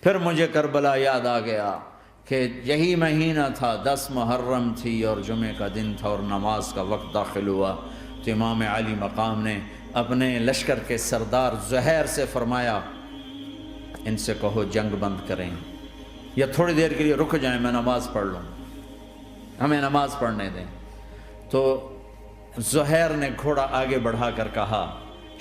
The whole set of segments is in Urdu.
پھر مجھے کربلا یاد آ گیا کہ یہی مہینہ تھا، 10 محرم تھی اور جمعے کا دن تھا اور نماز کا وقت داخل ہوا، تو امام علی مقام نے اپنے لشکر کے سردار زہیر سے فرمایا ان سے کہو جنگ بند کریں یا تھوڑی دیر کے لیے رک جائیں، میں نماز پڑھ لوں، ہمیں نماز پڑھنے دیں۔ تو زہیر نے گھوڑا آگے بڑھا کر کہا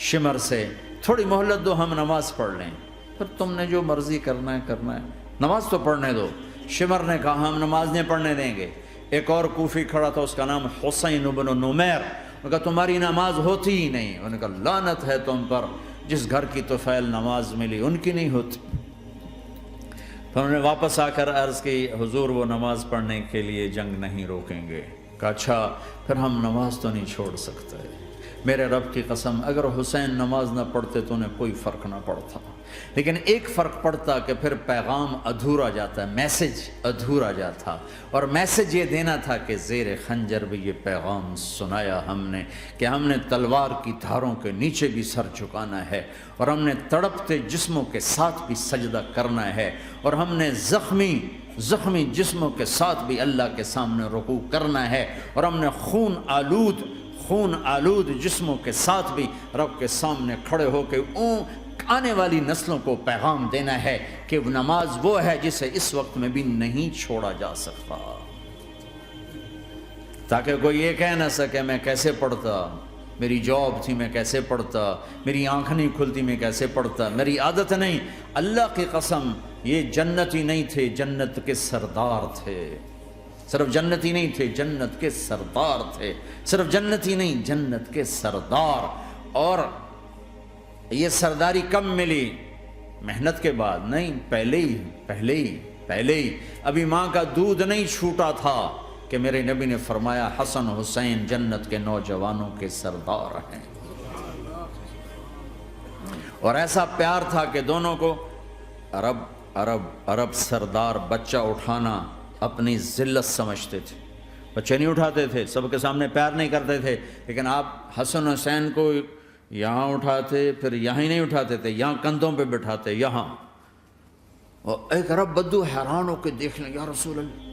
شمر سے تھوڑی مہلت دو، ہم نماز پڑھ لیں، پھر تم نے جو مرضی کرنا ہے، نماز تو پڑھنے دو۔ شمر نے کہا ہم نماز نہیں پڑھنے دیں گے۔ ایک اور کوفی کھڑا تھا، اس کا نام حسین بن نمیر، انہوں نے کہا تمہاری نماز ہوتی ہی نہیں۔ انہوں نے کہا لعنت ہے تم پر، جس گھر کی طفیل نماز ملی ان کی نہیں ہوتی۔ تو انہوں نے واپس آ کر عرض کی حضور وہ نماز پڑھنے کے لیے جنگ نہیں روکیں گے۔ کہا اچھا پھر ہم نماز تو نہیں چھوڑ سکتے، میرے رب کی قسم اگر حسین نماز نہ پڑھتے تو انہیں کوئی فرق نہ پڑتا، لیکن ایک فرق پڑتا کہ پھر پیغام ادھورا جاتا، میسج ادھورا جاتا، اور میسج یہ دینا تھا کہ زیر خنجر بھی یہ پیغام سنایا ہم نے کہ ہم نے تلوار کی دھاروں کے نیچے بھی سر جھکانا ہے، اور ہم نے تڑپتے جسموں کے ساتھ بھی سجدہ کرنا ہے، اور ہم نے زخمی جسموں کے ساتھ بھی اللہ کے سامنے رکوع کرنا ہے، اور ہم نے خون آلود جسموں کے ساتھ بھی رب کے سامنے کھڑے ہو کے آنے والی نسلوں کو پیغام دینا ہے کہ نماز وہ ہے جسے اس وقت میں بھی نہیں چھوڑا جا سکتا، تاکہ کوئی یہ کہہ نہ سکے میں کیسے پڑھتا، میری جاب تھی میں کیسے پڑھتا، میری آنکھ نہیں کھلتی میں کیسے پڑھتا، میری عادت نہیں۔ اللہ کی قسم یہ جنتی نہیں تھے، جنت کے سردار تھے، صرف جنتی نہیں تھے، جنت کے سردار تھے، صرف جنتی نہیں جنت کے سردار۔ اور یہ سرداری کب ملی؟ محنت کے بعد نہیں، پہلے ہی ابھی ماں کا دودھ نہیں چھوٹا تھا کہ میرے نبی نے فرمایا حسن حسین جنت کے نوجوانوں کے سردار ہیں، اور ایسا پیار تھا کہ دونوں کو عرب سردار بچہ اٹھانا اپنی ذلت سمجھتے تھے، بچے نہیں اٹھاتے تھے، سب کے سامنے پیار نہیں کرتے تھے، لیکن آپ حسن حسین کو یہاں اٹھاتے، پھر یہاں ہی نہیں اٹھاتے تھے، یہاں کندھوں پہ بٹھاتے، یہاں۔ اور ایک عرب بدو حیران ہو کے دیکھ لیں، یا رسول اللہ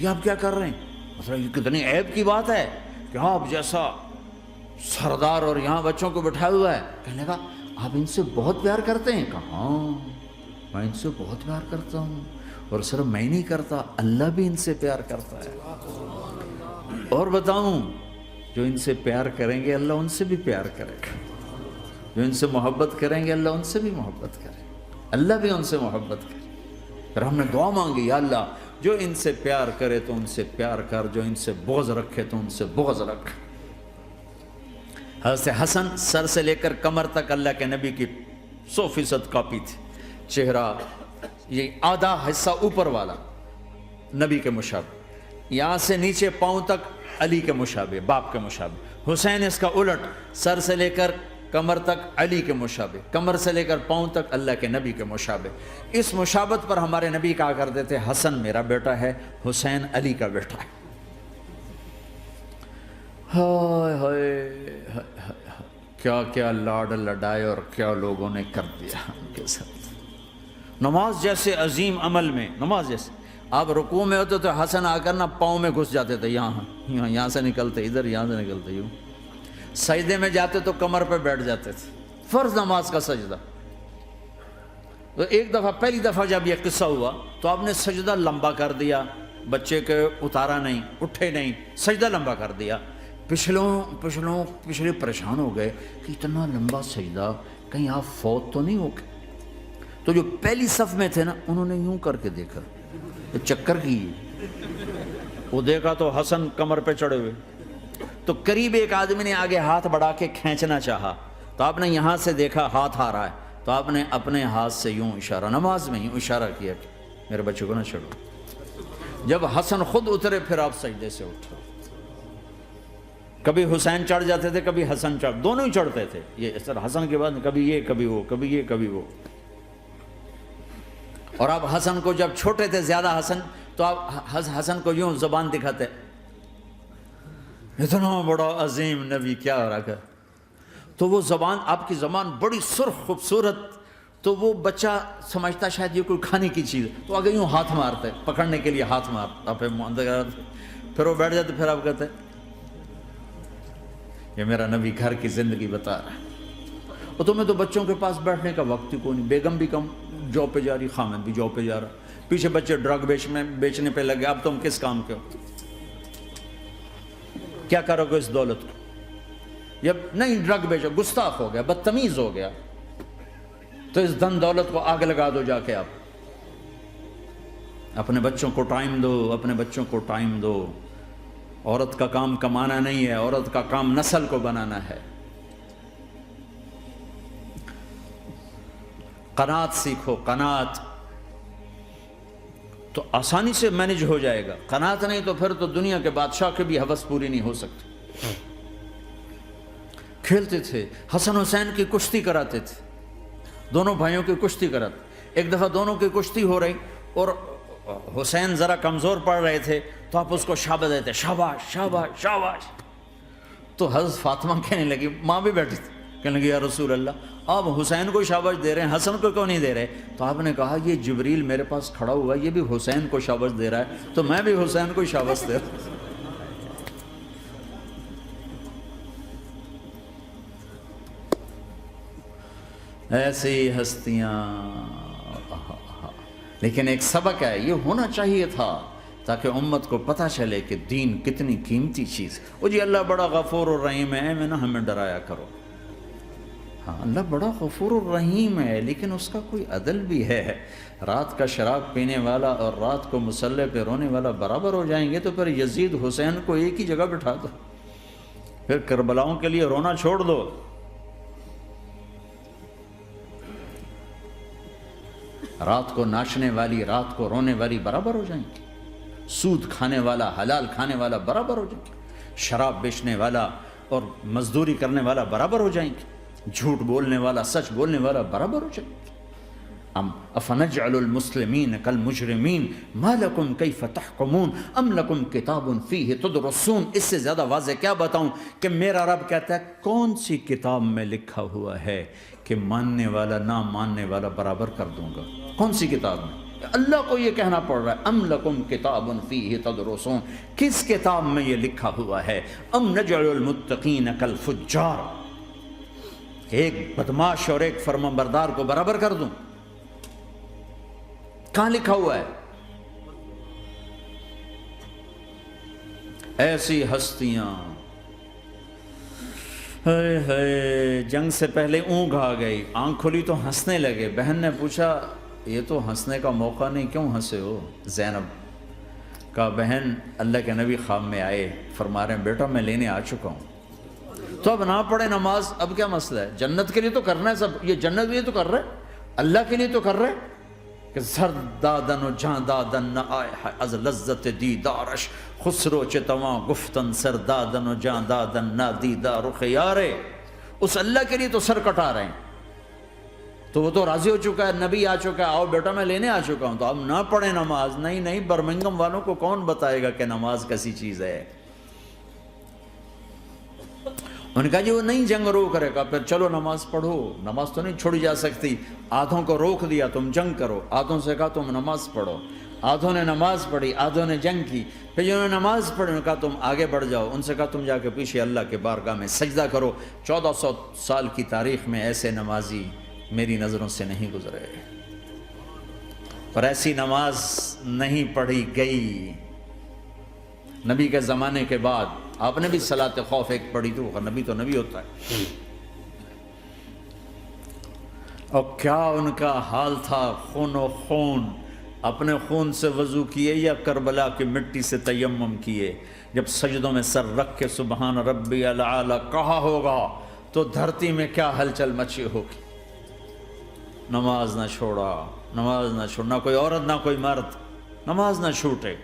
یہ آپ کیا کر رہے ہیں؟ مطلب یہ کتنی عیب کی بات ہے کہ آپ جیسا سردار اور یہاں بچوں کو بٹھایا ہوا ہے۔ کہنے لگا آپ ان سے بہت پیار کرتے ہیں؟ کہا ہاں میں ان سے بہت پیار کرتا ہوں، اور صرف میں نہیں کرتا، اللہ بھی ان سے پیار کرتا ہے۔ اور بتاؤں جو ان سے پیار کریں گے اللہ ان سے بھی پیار کرے گا، جو ان سے محبت کریں گے اللہ ان سے بھی محبت کرے گا، اللہ بھی ان سے محبت کرے۔ پھر ہم نے دعا مانگی یا اللہ جو ان سے پیار کرے تو ان سے پیار کر، جو ان سے بغض رکھے تو ان سے بغض رکھ۔ حضرت حسن سر سے لے کر کمر تک اللہ کے نبی کی 100% کاپی تھی، چہرہ یہ آدھا حصہ اوپر والا نبی کے مشابہ، یہاں سے نیچے پاؤں تک علی کے مشابہ، باپ کے مشابہ۔ حسین اس کا الٹ، سر سے لے کر کمر تک علی کے مشابہ، کمر سے لے کر پاؤں تک اللہ کے نبی کے مشابہ۔ اس مشابہت پر ہمارے نبی کہا کرتے تھے حسن میرا بیٹا ہے، حسین علی کا بیٹا ہے۔ ہائے ہائے کیا کیا لاڈ لڈائے اور کیا لوگوں نے کر دیا ان کے ساتھ۔ نماز جیسے عظیم عمل میں، نماز جیسے آپ رکوع میں ہوتے تو حسن آ کر نہ پاؤں میں گھس جاتے تھے، یہاں سے نکلتے ادھر، یہاں سے نکلتے یوں، سجدے میں جاتے تو کمر پہ بیٹھ جاتے تھے، فرض نماز کا سجدہ۔ تو ایک دفعہ پہلی دفعہ جب یہ قصہ ہوا تو آپ نے سجدہ لمبا کر دیا، بچے کے اتارا نہیں، اٹھے نہیں، سجدہ لمبا کر دیا۔ پچھلے پریشان ہو گئے کہ اتنا لمبا سجدہ کہیں آپ فوت تو نہیں ہو گئے۔ تو جو پہلی صف میں تھے نا انہوں نے یوں کر کے دیکھا، چکر کی وہ دیکھا تو حسن کمر پہ چڑھے ہوئے، تو قریب ایک آدمی نے آگے ہاتھ بڑھا کے کھینچنا چاہا، تو آپ نے یہاں سے دیکھا ہاتھ آ رہا ہے، تو آپ نے اپنے ہاتھ سے یوں اشارہ، نماز میں یوں اشارہ کیا کہ میرے بچے کو نہ چڑھو۔ جب حسن خود اترے پھر آپ سجدے سے اٹھے۔ کبھی حسین چڑھ جاتے تھے، کبھی حسن چڑھ، دونوں ہی چڑھتے تھے، یہ اس طرح حسن کے بعد کبھی یہ کبھی وہ، کبھی یہ کبھی وہ۔ اور آپ حسن کو جب چھوٹے تھے زیادہ حسن، تو آپ حسن کو یوں زبان دکھاتے، اتنا بڑا عظیم نبی کیا ہو رہا ہے، تو وہ زبان، آپ کی زبان بڑی سرخ خوبصورت، تو تو وہ بچہ سمجھتا شاید یہ کوئی کھانے کی چیز ہے، تو آگے یوں ہاتھ مارتا ہے، پکڑنے کے لیے ہاتھ مارتا، پھر وہ بیٹھ جاتے، پھر آپ کہتے ہیں یہ میرا نبی گھر کی زندگی بتا رہا ہے۔ اور تمہیں تو بچوں کے پاس بیٹھنے کا وقت ہی کوئی نہیں، بیگم بھی کم جاب پہ جا رہی، خامد بھی جاب پہ جا رہا، پیچھے بچے ڈرگ بیچنے پہ لگے، اب تم کس کام کے ہو؟ کیا کرو گے اس دولت کو؟ یا نہیں ڈرگ بیچو، گستاخ ہو گیا، بدتمیز ہو گیا، تو اس دن دولت کو آگ لگا دو جا کے۔ آپ اپنے بچوں کو ٹائم دو، اپنے بچوں کو ٹائم دو۔ عورت کا کام کمانا نہیں ہے، عورت کا کام نسل کو بنانا ہے۔ قناعت سیکھو، قناعت تو آسانی سے مینج ہو جائے گا، قناعت نہیں تو پھر تو دنیا کے بادشاہ کی بھی ہوس پوری نہیں ہو سکتی۔ کھیلتے تھے، حسن حسین کی کشتی کراتے تھے، دونوں بھائیوں کی کشتی کراتے۔ ایک دفعہ دونوں کی کشتی ہو رہی اور حسین ذرا کمزور پڑ رہے تھے، تو آپ اس کو شاباش دیتے، شاباش شاباش شاباش۔ تو حضرت فاطمہ کہنے لگی، ماں بھی بیٹھی تھی، کہنے لگی یا رسول اللہ آپ حسین کو شاباش دے رہے ہیں، حسن کو کیوں نہیں دے رہے؟ تو آپ نے کہا یہ جبریل میرے پاس کھڑا ہوا ہے، یہ بھی حسین کو شاباش دے رہا ہے، تو میں بھی حسین کو شاباش دے رہا ہوں۔ ایسی ہستیاں، لیکن ایک سبق ہے، یہ ہونا چاہیے تھا تاکہ امت کو پتہ چلے کہ دین کتنی قیمتی چیز ہے۔ وہ جی اللہ بڑا غفور الرحیم ہے، میں نہ ہمیں ڈرایا کرو۔ ہاں اللہ بڑا غفور الرحیم ہے، لیکن اس کا کوئی عدل بھی ہے۔ رات کا شراب پینے والا اور رات کو مصلی پہ رونے والا برابر ہو جائیں گے، تو پھر یزید حسین کو ایک ہی جگہ بٹھا دو، پھر کربلاؤں کے لیے رونا چھوڑ دو۔ رات کو ناچنے والی، رات کو رونے والی برابر ہو جائیں گے، سود کھانے والا، حلال کھانے والا برابر ہو جائیں گے، شراب بیچنے والا اور مزدوری کرنے والا برابر ہو جائیں گے، جھوٹ بولنے والا، سچ بولنے والا برابر ہو جائیں گے۔ افنجعل المسلمین کالمجرمین ما لکم کیف تحکمون ام لکم کتاب فیہ تدرسون۔ اس سے زیادہ واضح کیا بتاؤں کہ میرا رب کہتا ہے کون سی کتاب میں لکھا ہوا ہے کہ ماننے والا نہ ماننے والا برابر کر دوں گا؟ کون سی کتاب میں؟ اللہ کو یہ کہنا پڑ رہا ہے ام لکم کتاب فیہ تدرسون، کس کتاب میں یہ لکھا ہوا ہے؟ ام نجعل المتقین کالفجار، کہ ایک بدماش اور ایک فرمانبردار کو برابر کر دوں؟ کہاں لکھا ہوا ہے؟ ایسی ہستیاں، جنگ سے پہلے اونگ آ گئی، آنکھ کھلی تو ہنسنے لگے۔ بہن نے پوچھا یہ تو ہنسنے کا موقع نہیں، کیوں ہنسے ہو؟ زینب کہا بہن اللہ کے نبی خواب میں آئے، فرما رہے ہیں بیٹا میں لینے آ چکا ہوں، تو اب نہ پڑھے نماز، اب کیا مسئلہ ہے؟ جنت کے لیے تو کرنا ہے سب، یہ جنت کے لیے تو کر رہے، اللہ کے لیے تو کر رہے کہ زر دادن و جان دادن نہ آئے ہے از لذت دیدارش، خسرو چتواں گفتن سر دادن و جان دادن نہ دیدار و خیارے۔ اس اللہ کے لیے تو سر کٹا رہے ہیں، تو وہ تو راضی ہو چکا ہے، نبی آ چکا ہے، آؤ بیٹا میں لینے آ چکا ہوں، تو اب نہ پڑھیں نماز؟ نہیں نہیں، برمنگم والوں کو کون بتائے گا کہ نماز کیسی چیز ہے؟ انہوں نے کہا جی وہ نہیں جنگ روک رہے گا، پھر چلو نماز پڑھو، نماز تو نہیں چھوڑی جا سکتی، آدھوں کو روک دیا تم جنگ کرو، آدھوں سے کہا تم نماز پڑھو، آدھوں نے نماز پڑھی، آدھوں نے جنگ کی، پھر جنہوں نے نماز پڑھی انہوں نے کہا تم آگے بڑھ جاؤ، ان سے کہا تم جا کے پیچھے اللہ کے بارگاہ میں سجدہ کرو۔ 1400 سال کی تاریخ میں ایسے نمازی میری نظروں سے نہیں گزرے، اور ایسی نماز نہیں پڑھی گئی نبی کے زمانے کے بعد۔ آپ نے بھی صلاۃ خوف ایک پڑھی تھی، نبی تو نبی ہوتا ہے، اور کیا ان کا حال تھا، خون و خون، اپنے خون سے وضو کیے یا کربلا کی مٹی سے تیمم کیے؟ جب سجدوں میں سر رکھ کے سبحان ربی الاعلی کہا ہوگا تو دھرتی میں کیا ہلچل مچی ہوگی۔ نماز نہ چھوڑا، نماز نہ چھوڑنا، کوئی عورت نہ کوئی مرد، نماز نہ چھوٹے۔